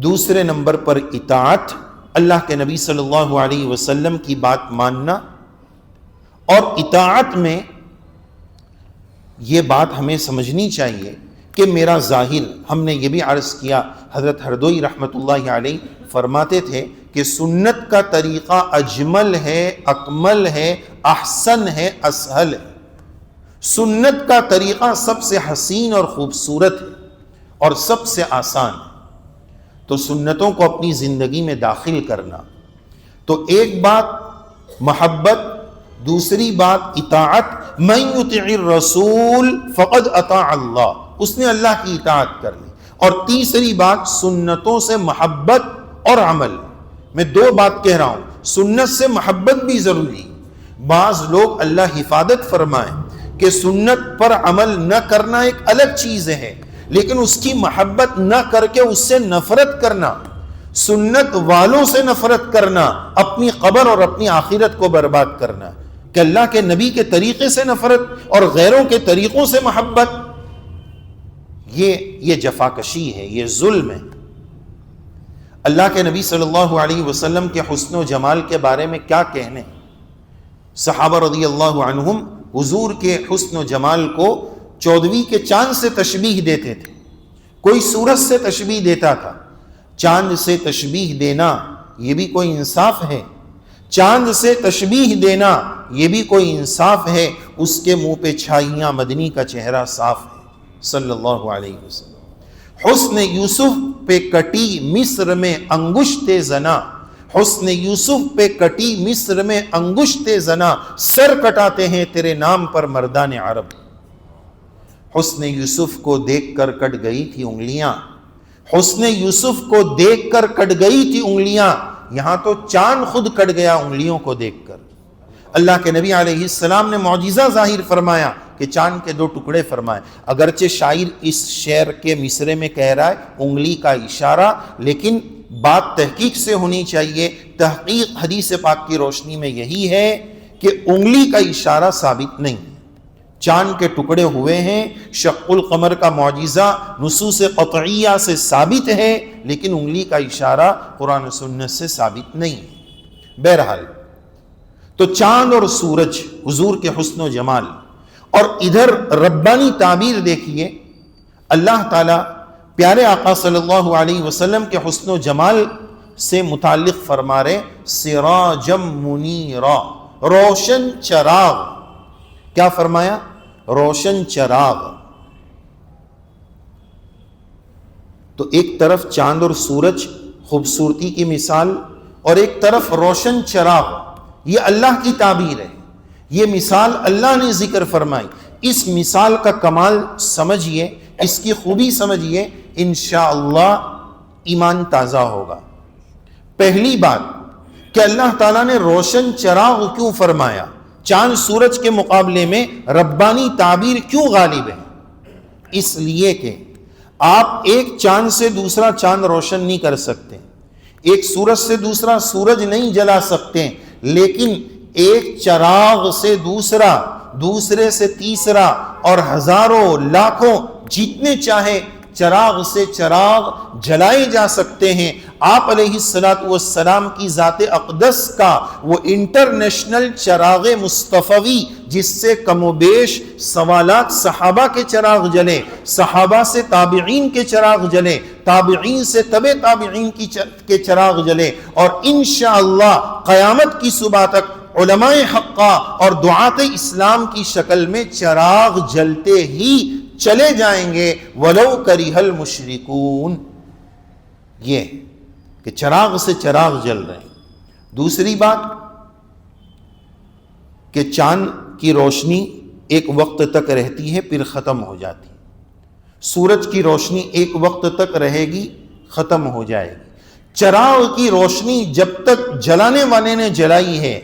Speaker 1: دوسرے نمبر پر اطاعت، اللہ کے نبی صلی اللہ علیہ وسلم کی بات ماننا. اور اطاعت میں یہ بات ہمیں سمجھنی چاہیے کہ میرا ظاہر، ہم نے یہ بھی عرض کیا، حضرت ہردوئی رحمۃ اللہ علیہ فرماتے تھے کہ سنت کا طریقہ اجمل ہے، اکمل ہے، احسن ہے، اسہل ہے. سنت کا طریقہ سب سے حسین اور خوبصورت ہے اور سب سے آسان ہے. تو سنتوں کو اپنی زندگی میں داخل کرنا. تو ایک بات محبت، دوسری بات اطاعت. من یطع الرسول فقد اطاع اللہ، اس نے اللہ کی اطاعت کر لی. اور تیسری بات سنتوں سے محبت اور عمل. میں دو بات کہہ رہا ہوں، سنت سے محبت بھی ضروری. بعض لوگ اللہ حفاظت فرمائے کہ سنت پر عمل نہ کرنا ایک الگ چیز ہے، لیکن اس کی محبت نہ کر کے اس سے نفرت کرنا، سنت والوں سے نفرت کرنا، اپنی قبر اور اپنی آخرت کو برباد کرنا. کہ اللہ کے نبی کے طریقے سے نفرت اور غیروں کے طریقوں سے محبت، یہ جفاکشی ہے، یہ ظلم ہے. اللہ کے نبی صلی اللہ علیہ وسلم کے حسن و جمال کے بارے میں کیا کہنے. صحابہ رضی اللہ عنہم حضور کے حسن و جمال کو 14ویں کے چاند سے تشبیہ دیتے تھے. کوئی سورج سے تشبیہ دیتا تھا. چاند سے تشبیہ دینا یہ بھی کوئی انصاف ہے؟ چاند سے تشبیہ دینا یہ بھی کوئی انصاف ہے؟ اس کے منہ پہ چھائیاں، مدنی کا چہرہ صاف ہے صلی اللہ علیہ وسلم. حسن یوسف پہ کٹی مصر میں انگشت زنا، حسن یوسف پہ کٹی مصر میں انگشت زنا، سر کٹاتے ہیں تیرے نام پر مردان عرب. حسن یوسف کو دیکھ کر کٹ گئی تھی انگلیاں، حسن یوسف کو دیکھ کر کٹ گئی تھی انگلیاں. یہاں تو چاند خود کٹ گیا انگلیوں کو دیکھ کر. اللہ کے نبی علیہ السلام نے معجزہ ظاہر فرمایا کہ چاند کے 2 ٹکڑے فرمائے. اگرچہ شاعر اس شعر کے مصرے میں کہہ رہا ہے انگلی کا اشارہ، لیکن بات تحقیق سے ہونی چاہیے. تحقیق حدیث پاک کی روشنی میں یہی ہے کہ انگلی کا اشارہ ثابت نہیں. چاند کے ٹکڑے ہوئے ہیں، شق القمر کا معجزہ نصوص قطعیہ سے ثابت ہے، لیکن انگلی کا اشارہ قرآن و سنت سے ثابت نہیں. بہرحال تو چاند اور سورج حضور کے حسن و جمال. اور ادھر ربانی تعبیر دیکھیے، اللہ تعالیٰ پیارے آقا صلی اللہ علیہ وسلم کے حسن و جمال سے متعلق فرما رہے سراجم منیرا، روشن چراغ. کیا فرمایا؟ روشن چراغ. تو ایک طرف چاند اور سورج خوبصورتی کی مثال، اور ایک طرف روشن چراغ. یہ اللہ کی تعبیر ہے، یہ مثال اللہ نے ذکر فرمائی. اس مثال کا کمال سمجھیے، اس کی خوبی سمجھیے، انشاءاللہ ایمان تازہ ہوگا. پہلی بات کہ اللہ تعالیٰ نے روشن چراغ کیوں فرمایا؟ چاند سورج کے مقابلے میں ربانی تعبیر کیوں غالب ہے؟ اس لیے کہ آپ ایک چاند سے دوسرا چاند روشن نہیں کر سکتے، ایک سورج سے دوسرا سورج نہیں جلا سکتے، لیکن ایک چراغ سے دوسرا، دوسرے سے تیسرا، اور ہزاروں لاکھوں جتنے چاہے چراغ سے چراغ جلائے جا سکتے ہیں. آپ علیہ السلام کی ذات اقدس کا وہ انٹرنیشنل چراغ مصطفی، جس سے کم و بیش سوالات صحابہ کے چراغ جلے، صحابہ سے تابعین کے چراغ جلے، تابعین سے تبع تابعین کے چراغ جلے، اور انشاءاللہ قیامت کی صبح تک علماء حقہ اور دعات اسلام کی شکل میں چراغ جلتے ہی چلے جائیں گے. وَلَوْ كَرِهَ الْمُشْرِكُونَ، یہ کہ چراغ سے چراغ جل رہے ہیں. دوسری بات کہ چاند کی روشنی ایک وقت تک رہتی ہے پھر ختم ہو جاتی ہے، سورج کی روشنی ایک وقت تک رہے گی ختم ہو جائے گی، چراغ کی روشنی جب تک جلانے والے نے جلائی ہے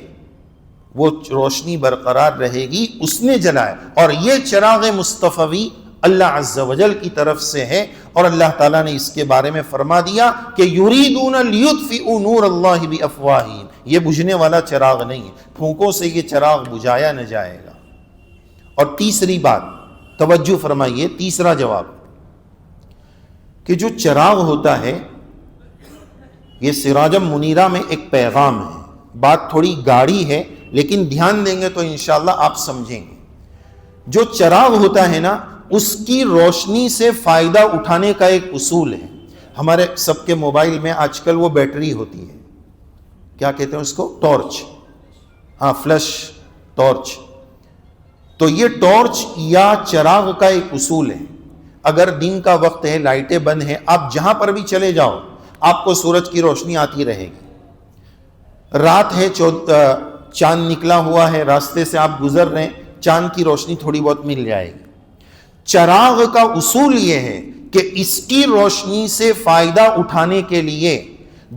Speaker 1: وہ روشنی برقرار رہے گی، اس نے جلایا، اور یہ چراغ مصطفی اللہ عز و جل کی طرف سے ہے، اور اللہ تعالیٰ نے اس کے بارے میں فرما دیا کہ یریدون لیطفئوا نور اللہ بافواہہم، یہ بجھنے والا چراغ نہیں ہے، پھونکوں سے یہ چراغ بجھایا نہ جائے گا۔ اور تیسری بات توجہ فرمائیے، تیسرا جواب کہ جو چراغ ہوتا ہے یہ سراجم منیرہ میں ایک پیغام ہے، بات تھوڑی گاڑی ہے لیکن دھیان دیں گے تو انشاءاللہ آپ سمجھیں گے۔ جو چراغ ہوتا ہے نا اس کی روشنی سے فائدہ اٹھانے کا ایک اصول ہے۔ ہمارے سب کے موبائل میں آج کل وہ بیٹری ہوتی ہے، کیا کہتے ہیں اس کو، ٹارچ، ہاں فلش ٹارچ۔ تو یہ ٹارچ یا چراغ کا ایک اصول ہے، اگر دن کا وقت ہے لائٹیں بند ہیں، آپ جہاں پر بھی چلے جاؤ آپ کو سورج کی روشنی آتی رہے گی، رات ہے چاند نکلا ہوا ہے، راستے سے آپ گزر رہے ہیں چاند کی روشنی تھوڑی بہت مل جائے گی۔ چراغ کا اصول یہ ہے کہ اس کی روشنی سے فائدہ اٹھانے کے لیے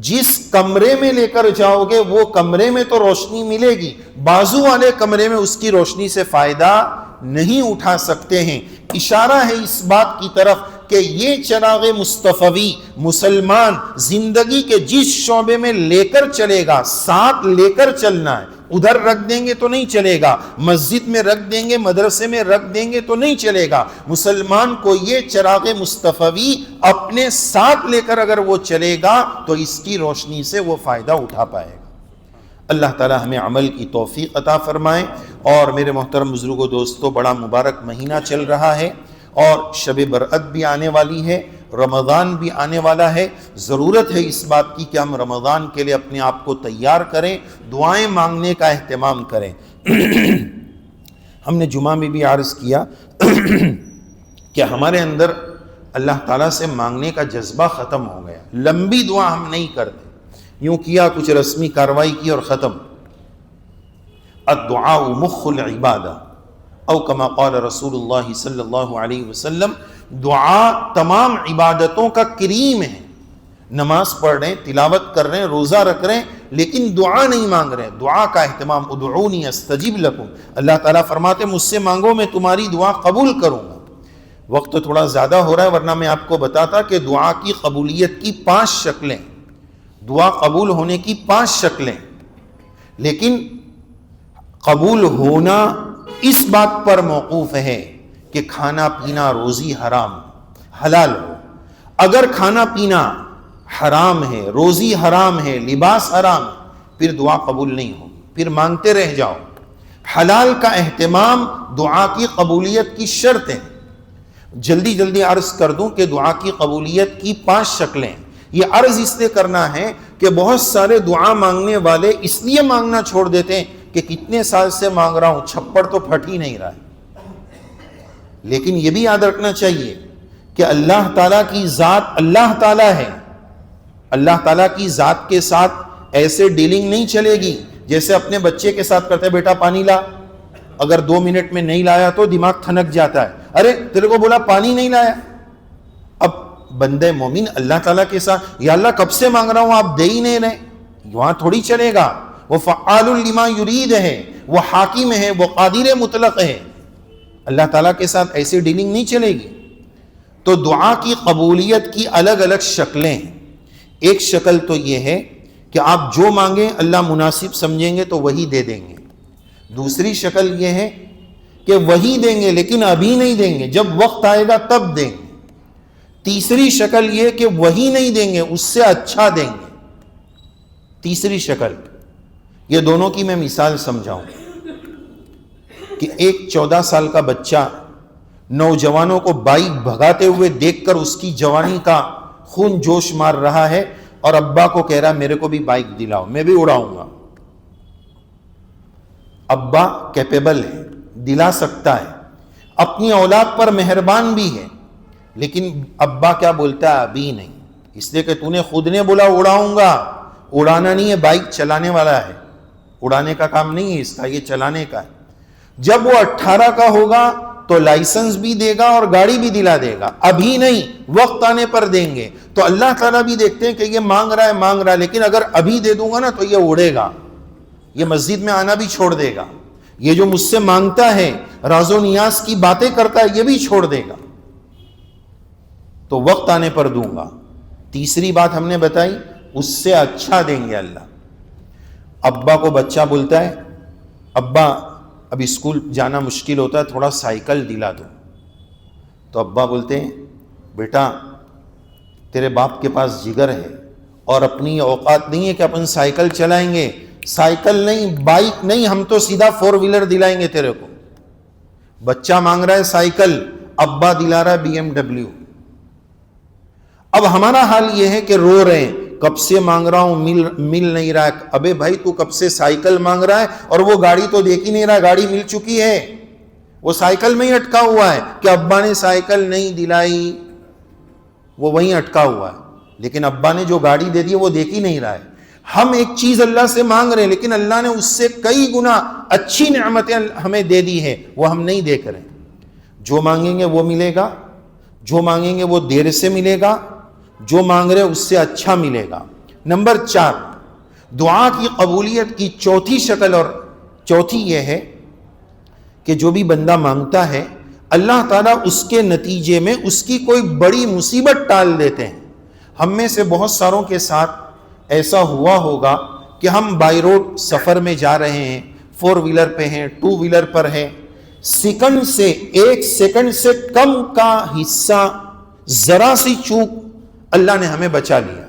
Speaker 1: جس کمرے میں لے کر جاؤ گے وہ کمرے میں تو روشنی ملے گی، بازو والے کمرے میں اس کی روشنی سے فائدہ نہیں اٹھا سکتے ہیں۔ اشارہ ہے اس بات کی طرف کہ یہ چراغ مصطفی مسلمان زندگی کے جس شعبے میں لے کر چلے گا ساتھ لے کر چلنا ہے، ادھر رکھ دیں گے تو نہیں چلے گا، مسجد میں رکھ دیں گے مدرسے میں رکھ دیں گے تو نہیں چلے گا۔ مسلمان کو یہ چراغ مصطفی اپنے ساتھ لے کر اگر وہ چلے گا تو اس کی روشنی سے وہ فائدہ اٹھا پائے گا۔ اللہ تعالی ہمیں عمل کی توفیق عطا فرمائے۔ اور میرے محترم بزرگوں دوستو، بڑا مبارک مہینہ چل رہا ہے اور شب برأت بھی آنے والی ہے، رمضان بھی آنے والا ہے۔ ضرورت ہے اس بات کی کہ ہم رمضان کے لیے اپنے آپ کو تیار کریں، دعائیں مانگنے کا اہتمام کریں۔ ہم نے جمعہ میں بھی عرض کیا کہ ہمارے اندر اللہ تعالیٰ سے مانگنے کا جذبہ ختم ہو گیا، لمبی دعا ہم نہیں کرتے، یوں کیا کچھ رسمی کاروائی کی اور ختم۔ الدعاء مخ العبادہ او کما قال رسول اللہ صلی اللہ علیہ وسلم، دعا تمام عبادتوں کا کریم ہے۔ نماز پڑھ رہے ہیں، تلاوت کر رہے ہیں، روزہ رکھ رہے ہیں، لیکن دعا نہیں مانگ رہے ہیں۔ دعا کا اہتمام، ادعونی استجب لکم، اللہ تعالیٰ فرماتے مجھ سے مانگو میں تمہاری دعا قبول کروں گا۔ وقت تھوڑا زیادہ ہو رہا ہے ورنہ میں آپ کو بتاتا کہ دعا کی قبولیت کی 5 شکلیں، دعا قبول ہونے کی 5 شکلیں، لیکن قبول ہونا اس بات پر موقوف ہے کہ کھانا پینا روزی حرام حلال ہو۔ اگر کھانا پینا حرام ہے، روزی حرام ہے، لباس حرام ہے، پھر دعا قبول نہیں ہو، پھر مانگتے رہ جاؤ۔ حلال کا اہتمام دعا کی قبولیت کی شرط ہے۔ جلدی عرض کر دوں کہ دعا کی قبولیت کی 5 شکلیں۔ یہ عرض اس لیے کرنا ہے کہ بہت سارے دعا مانگنے والے اس لیے مانگنا چھوڑ دیتے ہیں کہ کتنے سال سے مانگ رہا ہوں، چھپڑ تو پھٹ ہی نہیں رہا ہے۔ لیکن یہ بھی یاد رکھنا چاہیے کہ اللہ تعالیٰ کی ذات اللہ تعالیٰ ہے، اللہ تعالیٰ کی ذات کے ساتھ ایسے ڈیلنگ نہیں چلے گی جیسے اپنے بچے کے ساتھ کرتے، بیٹا پانی لا، اگر 2 منٹ میں نہیں لایا تو دماغ تھنک جاتا ہے، ارے تیرے کو بولا پانی نہیں لایا۔ اب بندے مومن اللہ تعالیٰ کے ساتھ، یا اللہ کب سے مانگ رہا ہوں آپ دے ہی نہیں رہے، وہاں تھوڑی چلے گا۔ وہ فعال لما یرید ہے، وہ حاکم ہے، وہ قادر مطلق ہے، اللہ تعالیٰ کے ساتھ ایسی ڈیلنگ نہیں چلے گی۔ تو دعا کی قبولیت کی الگ الگ شکلیں ہیں۔ ایک شکل تو یہ ہے کہ آپ جو مانگیں اللہ مناسب سمجھیں گے تو وہی دے دیں گے۔ دوسری شکل یہ ہے کہ وہی دیں گے لیکن ابھی نہیں دیں گے، جب وقت آئے گا تب دیں گے۔ تیسری شکل یہ کہ وہی نہیں دیں گے، اس سے اچھا دیں گے۔ تیسری شکل، یہ دونوں کی میں مثال سمجھاؤں کہ ایک 14 سال کا بچہ نوجوانوں کو بائک بھگاتے ہوئے دیکھ کر اس کی جوانی کا خون جوش مار رہا ہے اور ابا کو کہہ رہا میرے کو بھی بائک دلاؤ، میں بھی اڑاؤں گا۔ ابا کیپیبل ہے، دلا سکتا ہے، اپنی اولاد پر مہربان بھی ہے، لیکن ابا کیا بولتا ہے، ابھی نہیں، اس لیے کہ تو نے خود نے بولا اڑاؤں گا، اڑانا نہیں ہے، بائک چلانے والا ہے۔ اڑانے کا کام نہیں ہے اس کا، یہ چلانے کا ہے۔ جب وہ 18 کا ہوگا تو لائسنس بھی دے گا اور گاڑی بھی دلا دے گا، ابھی نہیں، وقت آنے پر دیں گے۔ تو اللہ تعالیٰ بھی دیکھتے ہیں کہ یہ مانگ رہا ہے، لیکن اگر ابھی دے دوں گا نا تو یہ اڑے گا، یہ مسجد میں آنا بھی چھوڑ دے گا، یہ جو مجھ سے مانگتا ہے، راز و نیاز کی باتیں کرتا ہے، یہ بھی چھوڑ دے گا، تو وقت آنے پر دوں گا۔ تیسری بات ہم نے بتائی، اس سے اچھا دیں گے اللہ۔ ابا کو بچہ بولتا ہے، ابا اب اسکول جانا مشکل ہوتا ہے، تھوڑا سائیکل دلا دو، تو ابا بولتے ہیں بیٹا تیرے باپ کے پاس جگر ہے اور اپنی اوقات نہیں ہے کہ اپن سائیکل چلائیں گے، سائیکل نہیں، بائک نہیں، ہم تو سیدھا 4 ویلر دلائیں گے تیرے کو۔ بچہ مانگ رہا ہے سائیکل، ابا دلا رہا ہے BMW۔ اب ہمارا حال یہ ہے کہ رو رہے ہیں، کب سے مانگ رہا ہوں، مل نہیں رہا ہے۔ ابے بھائی تو کب سے سائیکل مانگ رہا ہے اور وہ گاڑی تو دیکھ ہی نہیں رہا، گاڑی مل چکی ہے، وہ سائیکل میں ہی اٹکا ہوا ہے کہ ابا نے سائیکل نہیں دلائی، وہ وہیں اٹکا ہوا ہے، لیکن ابا نے جو گاڑی دے دی وہ دیکھ ہی نہیں رہا ہے۔ ہم ایک چیز اللہ سے مانگ رہے ہیں لیکن اللہ نے اس سے کئی گنا اچھی نعمتیں ہمیں دے دی ہے، وہ ہم نہیں دیکھ رہے۔ جو مانگیں گے وہ ملے گا، جو مانگیں گے وہ دیر سے ملے گا، جو مانگ رہے اس سے اچھا ملے گا۔ نمبر 4، دعا کی قبولیت کی چوتھی شکل اور چوتھی یہ ہے کہ جو بھی بندہ مانگتا ہے اللہ تعالیٰ اس کے نتیجے میں اس کی کوئی بڑی مصیبت ٹال دیتے ہیں۔ ہم میں سے بہت ساروں کے ساتھ ایسا ہوا ہوگا کہ ہم بائی روڈ سفر میں جا رہے ہیں، 4 ویلر پہ ہیں، 2 ویلر پر ہیں، سیکنڈ سے 1 سیکنڈ سے کم کا حصہ، ذرا سی چوک اللہ نے ہمیں بچا لیا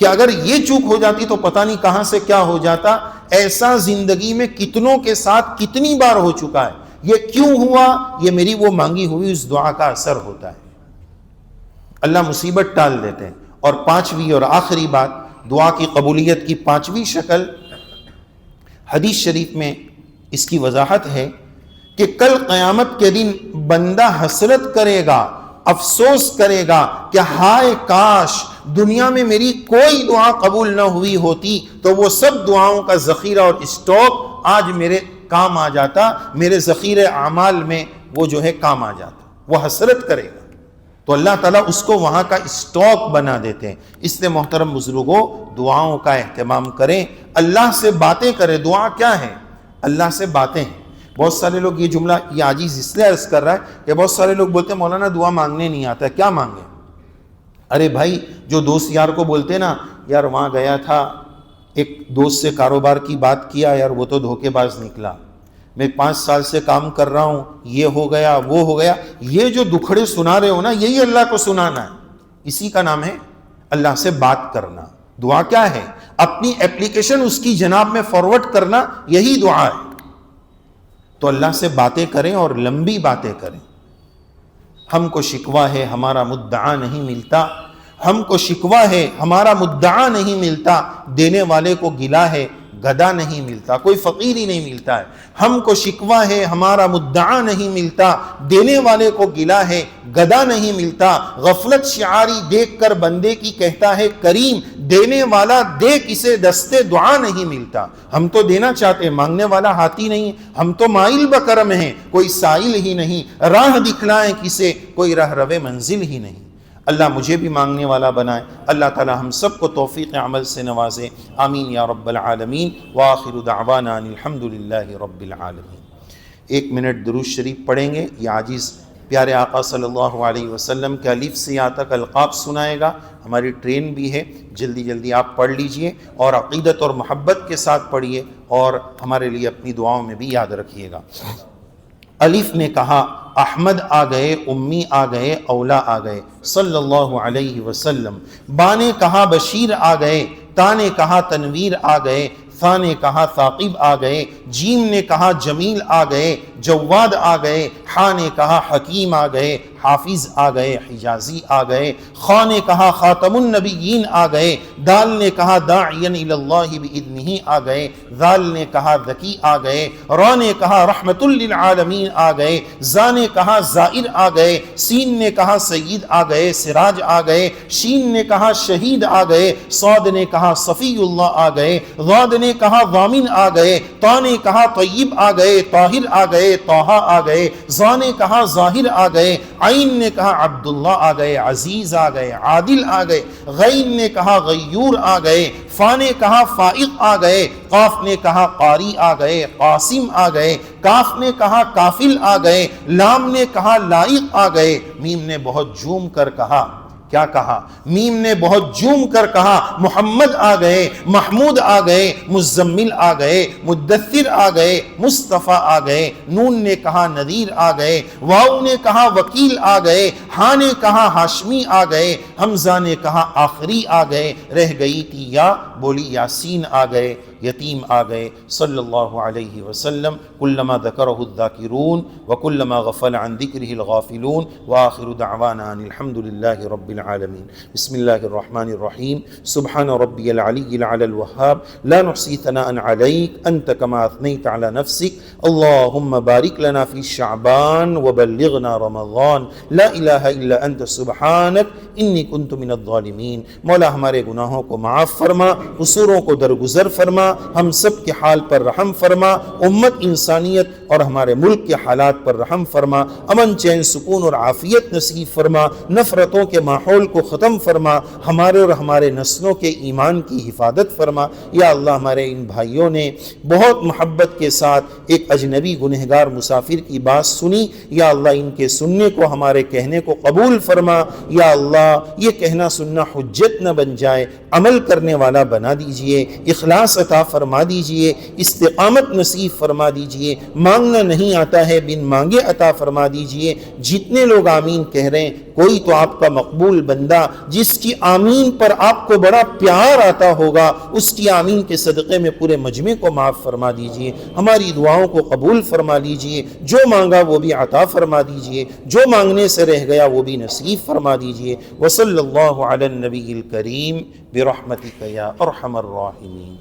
Speaker 1: کہ اگر یہ چوک ہو جاتی تو پتہ نہیں کہاں سے کیا ہو جاتا۔ ایسا زندگی میں کتنوں کے ساتھ کتنی بار ہو چکا ہے۔ یہ کیوں ہوا؟ یہ میری وہ مانگی ہوئی اس دعا کا اثر ہوتا ہے، اللہ مصیبت ٹال دیتے ہیں۔ اور 5ویں اور آخری بات، دعا کی قبولیت کی 5ویں شکل، حدیث شریف میں اس کی وضاحت ہے کہ کل قیامت کے دن بندہ حسرت کرے گا، افسوس کرے گا کہ ہائے کاش دنیا میں میری کوئی دعا قبول نہ ہوئی ہوتی تو وہ سب دعاؤں کا ذخیرہ اور اسٹاک آج میرے کام آ جاتا، میرے ذخیرے اعمال میں وہ جو ہے کام آ جاتا، وہ حسرت کرے گا۔ تو اللہ تعالیٰ اس کو وہاں کا اسٹاک بنا دیتے ہیں۔ اس لیے محترم بزرگوں، دعاؤں کا اہتمام کریں، اللہ سے باتیں کریں۔ دعا کیا ہے؟ اللہ سے باتیں ہیں۔ بہت سارے لوگ یہ جملہ، یہ عاجز اس لیے عرض کر رہا ہے کہ بہت سارے لوگ بولتے ہیں مولانا دعا مانگنے نہیں آتا ہے، کیا مانگیں؟ ارے بھائی، جو دوست یار کو بولتے نا یار وہاں گیا تھا، ایک دوست سے کاروبار کی بات کیا، یار وہ تو دھوکے باز نکلا، میں 5 سال سے کام کر رہا ہوں، یہ ہو گیا وہ ہو گیا، یہ جو دکھڑے سنا رہے ہو نا، یہی اللہ کو سنانا ہے، اسی کا نام ہے اللہ سے بات کرنا۔ دعا کیا ہے؟ اپنی اپلیکیشن اس کی جناب میں فارورڈ کرنا، یہی دعا ہے۔ تو اللہ سے باتیں کریں اور لمبی باتیں کریں۔ ہم کو شکوہ ہے ہمارا مدعا نہیں ملتا، ہم کو شکوہ ہے ہمارا مدعا نہیں ملتا، دینے والے کو گلا ہے گدا نہیں ملتا، کوئی فقیر ہی نہیں ملتا ہے۔ ہم کو شکوہ ہے ہمارا مدعا نہیں ملتا، دینے والے کو گلا ہے گدا نہیں ملتا۔ غفلت شعاری دیکھ کر بندے کی کہتا ہے کریم، دینے والا دے کسے دستے دعا نہیں ملتا۔ ہم تو دینا چاہتے، مانگنے والا ہاتھی نہیں، ہم تو مائل بکرم ہیں، کوئی سائل ہی نہیں، راہ دکھلائیں کسے، کوئی راہ روے منزل ہی نہیں۔ اللہ مجھے بھی مانگنے والا بنائے، اللہ تعالی ہم سب کو توفیق عمل سے نوازے، آمین یا رب العالمین۔ وآخر دعوانا ان الحمدللہ رب العالمین۔ 1 منٹ درود شریف پڑھیں گے۔ یہ عاجز پیارے آقا صلی اللہ علیہ وسلم کے الف سے یا تک القاب سنائے گا، ہماری ٹرین بھی ہے، جلدی جلدی آپ پڑھ لیجئے اور عقیدت اور محبت کے ساتھ پڑھیے اور ہمارے لیے اپنی دعاؤں میں بھی یاد رکھیے گا۔ الف نے کہا احمد آ گئے، امی آ گئے، اولا آ گئے صلی اللہ علیہ وسلم۔ با نے کہا بشیر آ گئے، تا نے کہا تنویر آ گئے، ثا نے کہا ثاقب آ گئے، جیم نے کہا جمیل آ گئے، جواد آ گئے، حا نے کہا حکیم آ گئے، حافظ آ گئے، حجازی آ گئے، خاں نے کہا خاتم النبیین آ گئے، دال نے کہا داعیا الی اللہ باذنہ آ گئے، ذال نے کہا ذکی آ گئے، را نے کہا رحمت للعالمین آ گئے، زا نے کہا زائر آ گئے، سین نے کہا سید آ گئے، سراج آ گئے، شین نے کہا شہید آ گئے، صاد نے کہا صفی اللہ آ گئے، ضاد نے کہا ضامن آ گئے، تا نے کہا طیب آ گئے، طاہر آ گئے، طٰہٰ آ گئے، ظا نے کہا ظاہر آ گئے، عین نے کہا عبداللہ آ گئے، عزیز آ گئے، عادل آ گئے، غین نے کہا غیور آ گئے، فا نے کہا فائق آ گئے، قاف نے کہا قاری آ گئے، قاسم آ گئے، کاف نے کہا کافل آ گئے، لام نے کہا لائق آ گئے، میم نے بہت جھوم کر کہا، کیا کہا؟ میم نے بہت جھوم کر کہا محمد آ گئے، محمود آ گئے، مزمل آ گئے، مدثر آ گئے، مصطفیٰ آ گئے، نون نے کہا نذیر آ گئے، واو نے کہا وکیل آ گئے، ہاں نے کہا ہاشمی آ گئے، حمزہ نے کہا آخری آ گئے، رہ گئی تھی یا، بولی یاسین آ گئے، یتیم آ گئے۔ صلی اللہ علیہ وسلم کلما ذکرہ الذاکرون وکلما غفل عن ذکرہ الغافلون وآخر دعوانا ان الحمد للہ رب العالمین۔ بسم اللہ الرحمن الرحیم۔ سبحان ربی العلی العلی الوہاب لا نحصی ثناء علیک انت کما اثنیت علی نفسک اللہم بارک لنا فی شعبان وبلغنا رمضان لا الہ الا انت سبحانک انی کنت من الظالمین۔ مولا ہمارے گناہوں کو معاف فرما، قصوروں کو درگزر فرما، ہم سب کے حال پر رحم فرما، امت انسانیت اور ہمارے ملک کے حالات پر رحم فرما، امن چین سکون اور عافیت نصیب فرما، نفرتوں کے ماحول کو ختم فرما، ہمارے اور ہمارے نسلوں کے ایمان کی حفاظت فرما۔ یا اللہ ہمارے ان بھائیوں نے بہت محبت کے ساتھ ایک اجنبی گنہگار مسافر کی بات سنی، یا اللہ ان کے سننے کو ہمارے کہنے کو قبول فرما۔ یا اللہ یہ کہنا سننا حجت نہ بن جائے، عمل کرنے والا بنا دیجئے، اخلاص عطا فرما دیجئے، استقامت نصیب فرما دیجئے، مانگنا نہیں آتا ہے بن مانگے عطا فرما دیجئے۔ جتنے لوگ آمین کہہ رہے ہیں کوئی تو آپ کا مقبول بندہ جس کی آمین پر آپ کو بڑا پیار آتا ہوگا، اس کی آمین کے صدقے میں پورے مجمع کو معاف فرما دیجئے، ہماری دعاؤں کو قبول فرما لیجئے، جو مانگا وہ بھی عطا فرما دیجئے، جو مانگنے سے رہ گیا وہ بھی نصیب فرما دیجئے۔ وصلی اللہ علی النبی الکریم برحمتک یا ارحم الراحمین۔